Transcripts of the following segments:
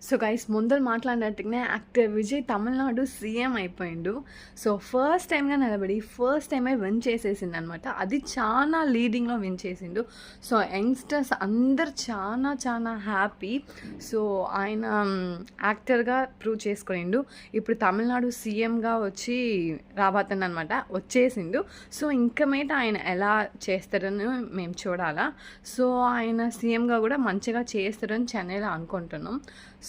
So guys ముందర మాట్లాడినట్టుగానే actor Vijay Tamil Nadu CM అయిపోయిండు. సో ఫస్ట్ టైంగా నిలబడి ఫస్ట్ టైమే విన్ చేసేసిండు అనమాట. అది చాలా లీడింగ్లో విన్ చేసిండు. సో యంగ్స్టర్స్ అందరు చాలా చాలా హ్యాపీ. సో ఆయన యాక్టర్గా ప్రూవ్ చేసుకునిండు. ఇప్పుడు తమిళనాడు సీఎంగా వచ్చి రాబోతుంది అనమాట, వచ్చేసిండు. సో ఇంకా మీద ఆయన ఎలా చేస్తారని మేము చూడాలా. సో ఆయన సీఎంగా కూడా మంచిగా చేస్తారని చెన్నైలో అనుకుంటున్నాం.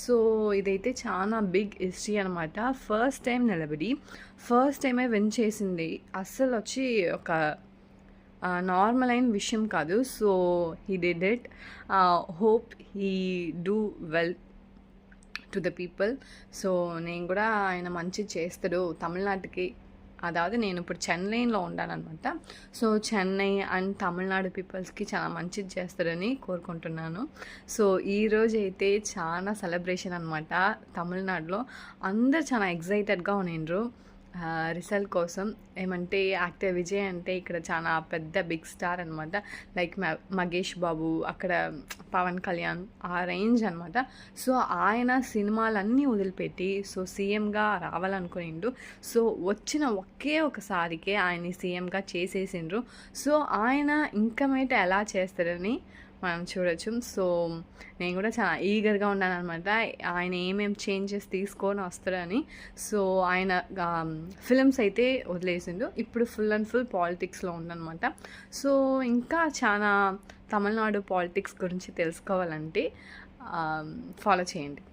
సో ఇదైతే చాలా బిగ్ హిస్టరీ అనమాట. ఫస్ట్ టైం నిలబడి ఫస్ట్ టైమే విన్ చేసింది. అస్సలు వచ్చి ఒక నార్మల్ అయిన విషయం కాదు. So he did it. Hope he do well to the people. So నేను కూడా ఆయన మంచి చేస్తాడు తమిళనాడుకి. అதாவது నేను ఇప్పుడు చెన్నైలో ఉన్నానమాట. సో చెన్నై అండ్ తమిళనాడు పీపుల్స్కి చాలా మంచిది చేస్తారని కోరుకుంటున్నాను. సో ఈరోజు అయితే చాలా సెలబ్రేషన్ అనమాట తమిళనాడులో. అందరు చాలా ఎగ్జైటెడ్గా ఉన్నారు రిజల్ట్ కోసం. ఏమంటే యాక్టర్ విజయ్ అంటే ఇక్కడ చాలా పెద్ద బిగ్ స్టార్ అనమాట. లైక్ మహేష్ బాబు, అక్కడ పవన్ కళ్యాణ్, ఆ రేంజ్ అనమాట. సో ఆయన సినిమాలన్నీ వదిలిపెట్టి సో సీఎంగా రావాలనుకునిండు. సో వచ్చిన ఒకే ఒకసారికే ఆయన్ని సీఎంగా చేసేసిండ్రు. సో ఆయన ఇంకా మీట ఎలా చేస్తారని మనం చూడొచ్చు. సో నేను కూడా చాలా ఈగర్గా ఉన్నాను అనమాట, ఆయన ఏమేమి చేంజెస్ తీసుకొని వస్తారని. సో ఆయన ఫిల్మ్స్ అయితే వదిలేసిండు. ఇప్పుడు ఫుల్ అండ్ ఫుల్ పాలిటిక్స్లో ఉందన్నమాట. సో ఇంకా చాలా తమిళనాడు పాలిటిక్స్ గురించి తెలుసుకోవాలంటే ఫాలో చేయండి.